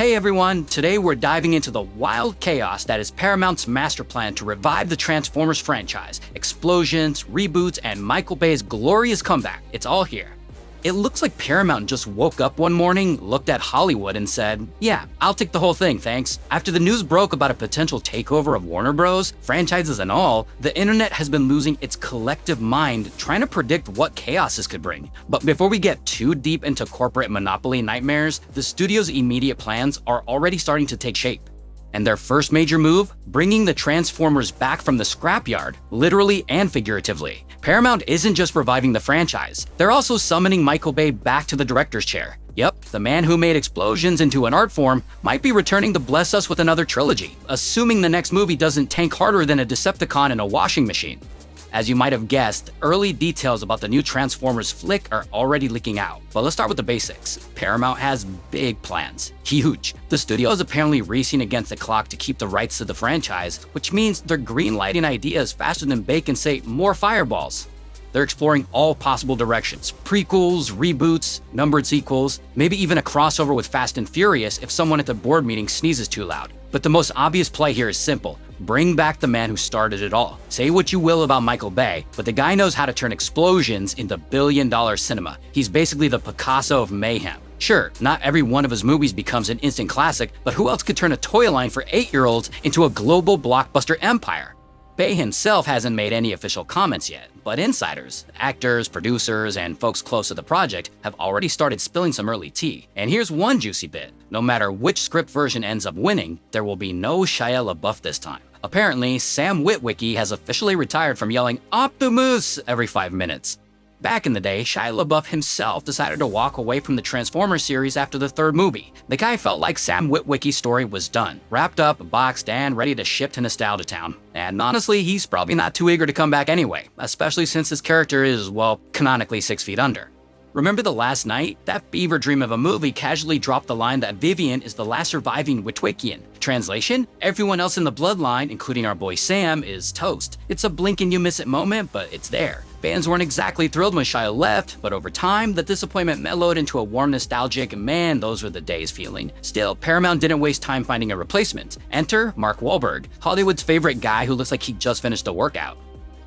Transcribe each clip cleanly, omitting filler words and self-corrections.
Hey everyone, today we're diving into the wild chaos that is Paramount's master plan to revive the Transformers franchise. Explosions, reboots, and Michael Bay's glorious comeback. It's all here. It looks like Paramount just woke up one morning, looked at Hollywood and said, yeah, I'll take the whole thing, thanks. After the news broke about a potential takeover of Warner Bros., franchises and all, the internet has been losing its collective mind trying to predict what chaos this could bring. But before we get too deep into corporate monopoly nightmares, the studio's immediate plans are already starting to take shape. And their first major move? Bringing the Transformers back from the scrapyard, literally and figuratively. Paramount isn't just reviving the franchise, they're also summoning Michael Bay back to the director's chair. Yep, the man who made explosions into an art form might be returning to bless us with another trilogy, assuming the next movie doesn't tank harder than a Decepticon in a washing machine. As you might have guessed, early details about the new Transformers flick are already leaking out. But let's start with the basics. Paramount has big plans. Huge. The studio is apparently racing against the clock to keep the rights to the franchise, which means they're greenlighting ideas faster than Bay can say more fireballs. They're exploring all possible directions. Prequels, reboots, numbered sequels, maybe even a crossover with Fast and Furious if someone at the board meeting sneezes too loud. But the most obvious play here is simple. Bring back the man who started it all. Say what you will about Michael Bay, but the guy knows how to turn explosions into billion-dollar cinema. He's basically the Picasso of mayhem. Sure, not every one of his movies becomes an instant classic, but who else could turn a toy line for 8-year-olds into a global blockbuster empire? Bay himself hasn't made any official comments yet, but insiders, actors, producers, and folks close to the project have already started spilling some early tea. And here's one juicy bit. No matter which script version ends up winning, there will be no Shia LaBeouf this time. Apparently, Sam Witwicky has officially retired from yelling "Optimus" every 5 minutes. Back in the day, Shia LaBeouf himself decided to walk away from the Transformers series after the third movie. The guy felt like Sam Witwicky's story was done, wrapped up, boxed, and ready to ship to Nostalgia Town. And honestly, he's probably not too eager to come back anyway, especially since his character is, well, canonically 6 feet under. Remember The Last Night? That fever dream of a movie casually dropped the line that Vivian is the last surviving Witwickian. Translation? Everyone else in the bloodline, including our boy Sam, is toast. It's a blink and you miss it moment, but it's there. Fans weren't exactly thrilled when Shia left, but over time, the disappointment mellowed into a warm, nostalgic, man, those were the days feeling. Still, Paramount didn't waste time finding a replacement. Enter Mark Wahlberg, Hollywood's favorite guy who looks like he just finished a workout.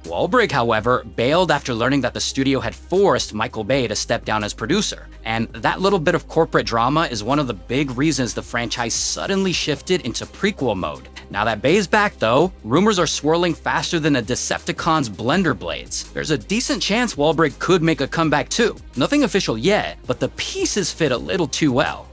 Wahlberg, however, bailed after learning that the studio had forced Michael Bay to step down as producer. And that little bit of corporate drama is one of the big reasons the franchise suddenly shifted into prequel mode. Now that Bay's back though, rumors are swirling faster than a Decepticon's blender blades. There's a decent chance Wahlberg could make a comeback too. Nothing official yet, but the pieces fit a little too well.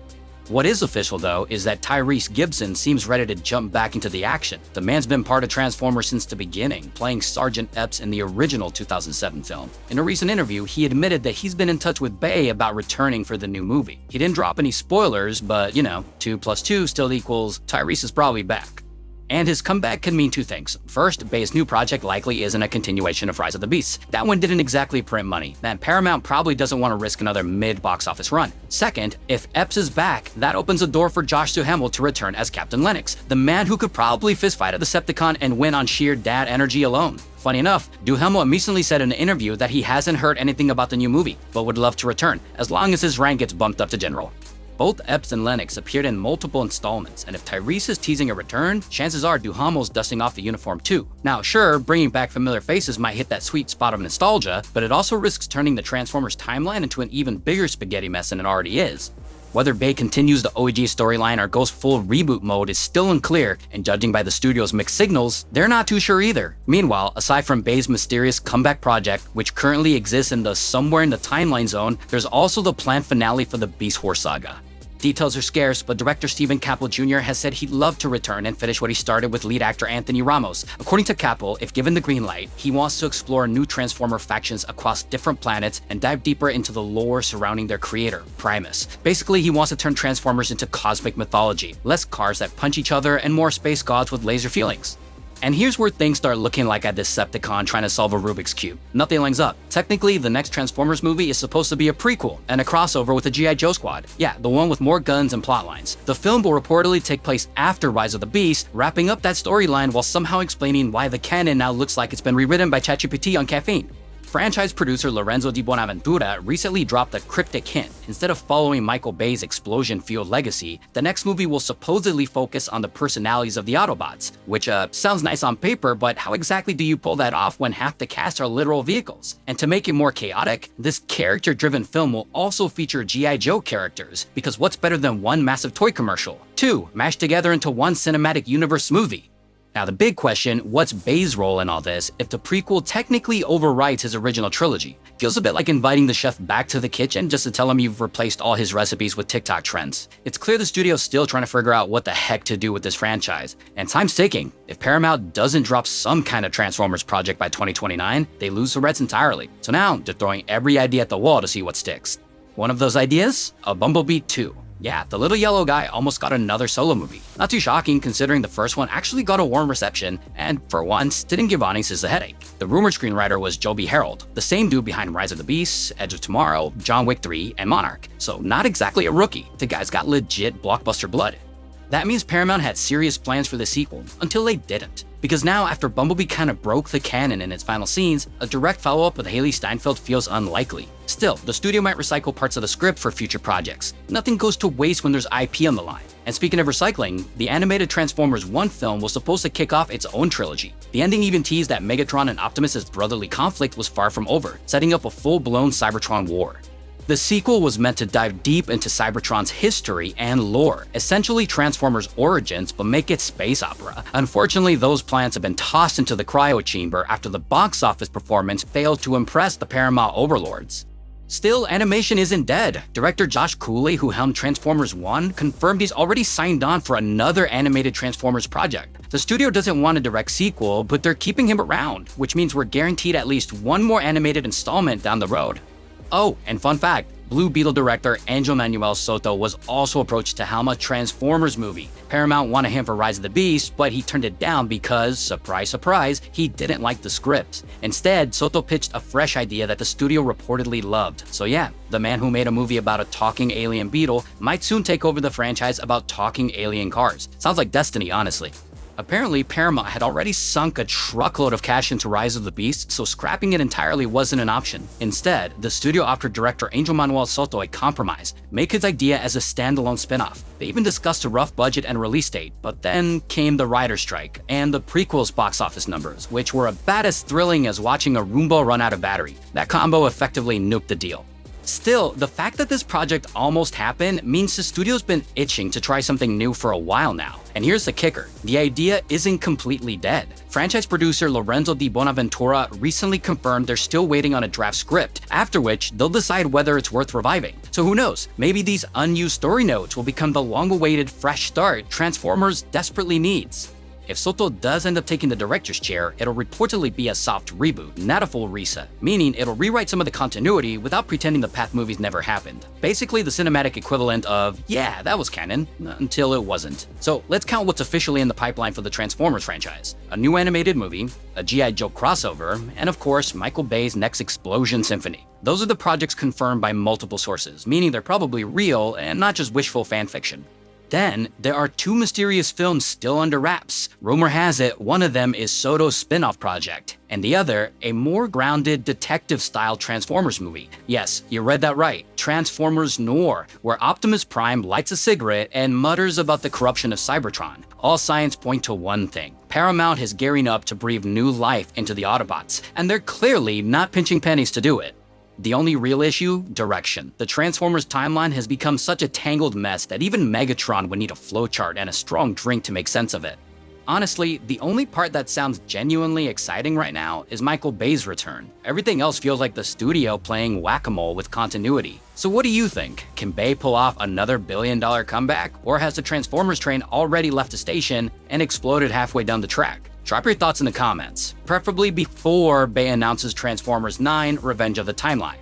What is official though is that Tyrese Gibson seems ready to jump back into the action. The man's been part of Transformers since the beginning, playing Sergeant Epps in the original 2007 film. In a recent interview, he admitted that he's been in touch with Bay about returning for the new movie. He didn't drop any spoilers, but you know, 2 + 2 still equals Tyrese is probably back. And his comeback can mean two things. First, Bay's new project likely isn't a continuation of Rise of the Beasts. That one didn't exactly print money, and Paramount probably doesn't want to risk another mid-box office run. Second, if Epps is back, that opens a door for Josh Duhamel to return as Captain Lennox, the man who could probably fistfight a Decepticon and win on sheer dad energy alone. Funny enough, Duhamel recently said in an interview that he hasn't heard anything about the new movie, but would love to return, as long as his rank gets bumped up to general. Both Epps and Lennox appeared in multiple installments, and if Tyrese is teasing a return, chances are Duhamel's dusting off the uniform too. Now sure, bringing back familiar faces might hit that sweet spot of nostalgia, but it also risks turning the Transformers timeline into an even bigger spaghetti mess than it already is. Whether Bay continues the OG storyline or goes full reboot mode is still unclear, and judging by the studio's mixed signals, they're not too sure either. Meanwhile, aside from Bay's mysterious comeback project, which currently exists in the somewhere in the timeline zone, there's also the planned finale for the Beast Horse saga. Details are scarce, but director Stephen Caple Jr. has said he'd love to return and finish what he started with lead actor Anthony Ramos. According to Caple, if given the green light, he wants to explore new Transformer factions across different planets and dive deeper into the lore surrounding their creator, Primus. Basically, he wants to turn Transformers into cosmic mythology, less cars that punch each other and more space gods with laser feelings. And here's where things start looking like a Decepticon trying to solve a Rubik's Cube. Nothing lines up. Technically, the next Transformers movie is supposed to be a prequel and a crossover with the I.Joe squad. Yeah, the one with more guns and plot lines. The film will reportedly take place after Rise of the Beast, wrapping up that storyline while somehow explaining why the canon now looks like it's been rewritten by ChatGPT on caffeine. franchise producer Lorenzo Di Bonaventura recently dropped a cryptic hint. Instead of following Michael Bay's explosion-fueled legacy, the next movie will supposedly focus on the personalities of the Autobots, which sounds nice on paper, but how exactly do you pull that off when half the cast are literal vehicles? And to make it more chaotic, this character-driven film will also feature I.Joe characters, because what's better than one massive toy commercial? Two mashed together into one cinematic universe smoothie. Now the big question, what's Bay's role in all this if the prequel technically overwrites his original trilogy? Feels a bit like inviting the chef back to the kitchen just to tell him you've replaced all his recipes with TikTok trends. It's clear the studio's still trying to figure out what the heck to do with this franchise, and time's ticking. If Paramount doesn't drop some kind of Transformers project by 2029, they lose the rights entirely. So now they're throwing every idea at the wall to see what sticks. One of those ideas? A Bumblebee 2. Yeah, the little yellow guy almost got another solo movie. Not too shocking considering the first one actually got a warm reception and, for once, didn't give audiences a headache. The rumored screenwriter was Joby Harold, the same dude behind Rise of the Beasts, Edge of Tomorrow, John Wick 3, and Monarch. So not exactly a rookie. The guy's got legit blockbuster blood. That means Paramount had serious plans for the sequel, until they didn't. Because now, after Bumblebee kind of broke the canon in its final scenes, a direct follow-up with Haley Steinfeld feels unlikely. Still, the studio might recycle parts of the script for future projects. Nothing goes to waste when there's IP on the line. And speaking of recycling, the animated Transformers 1 film was supposed to kick off its own trilogy. The ending even teased that Megatron and Optimus' brotherly conflict was far from over, setting up a full-blown Cybertron war. The sequel was meant to dive deep into Cybertron's history and lore, essentially Transformers' origins, but make it space opera. Unfortunately, those plans have been tossed into the cryo chamber after the box office performance failed to impress the Paramount overlords. Still, animation isn't dead. Director Josh Cooley, who helmed Transformers 1, confirmed he's already signed on for another animated Transformers project. The studio doesn't want a direct sequel, but they're keeping him around, which means we're guaranteed at least one more animated installment down the road. Oh, and fun fact, Blue Beetle director Angel Manuel Soto was also approached to helm a Transformers movie. Paramount wanted him for Rise of the Beast, but he turned it down because, surprise surprise, he didn't like the script. Instead, Soto pitched a fresh idea that the studio reportedly loved. So yeah, the man who made a movie about a talking alien beetle might soon take over the franchise about talking alien cars. Sounds like destiny, honestly. Apparently, Paramount had already sunk a truckload of cash into Rise of the Beast, so scrapping it entirely wasn't an option. Instead, the studio offered director Angel Manuel Soto a compromise: make his idea as a standalone spin-off. They even discussed a rough budget and release date, but then came the writer's strike, and the prequel's box office numbers, which were about as thrilling as watching a Roomba run out of battery. That combo effectively nuked the deal. Still, the fact that this project almost happened means the studio's been itching to try something new for a while now. And here's the kicker, the idea isn't completely dead. Franchise producer Lorenzo Di Bonaventura recently confirmed they're still waiting on a draft script, after which they'll decide whether it's worth reviving. So who knows, maybe these unused story notes will become the long-awaited fresh start Transformers desperately needs. If Soto does end up taking the director's chair, it'll reportedly be a soft reboot, not a full reset, meaning it'll rewrite some of the continuity without pretending the past movies never happened. Basically the cinematic equivalent of, yeah, that was canon, until it wasn't. So let's count what's officially in the pipeline for the Transformers franchise. A new animated movie, a G.I. Joe crossover, and of course, Michael Bay's next Explosion Symphony. Those are the projects confirmed by multiple sources, meaning they're probably real and not just wishful fanfiction. Then, there are two mysterious films still under wraps. Rumor has it one of them is Soto's spin-off project, and the other, a more grounded detective-style Transformers movie. Yes, you read that right, Transformers Noir, where Optimus Prime lights a cigarette and mutters about the corruption of Cybertron. All signs point to one thing: Paramount is gearing up to breathe new life into the Autobots, and they're clearly not pinching pennies to do it. The only real issue? Direction. The Transformers timeline has become such a tangled mess that even Megatron would need a flowchart and a strong drink to make sense of it. Honestly, the only part that sounds genuinely exciting right now is Michael Bay's return. Everything else feels like the studio playing whack-a-mole with continuity. So what do you think? Can Bay pull off another billion-dollar comeback? Or has the Transformers train already left the station and exploded halfway down the track? Drop your thoughts in the comments, preferably before Bay announces Transformers 9: Revenge of the Timeline.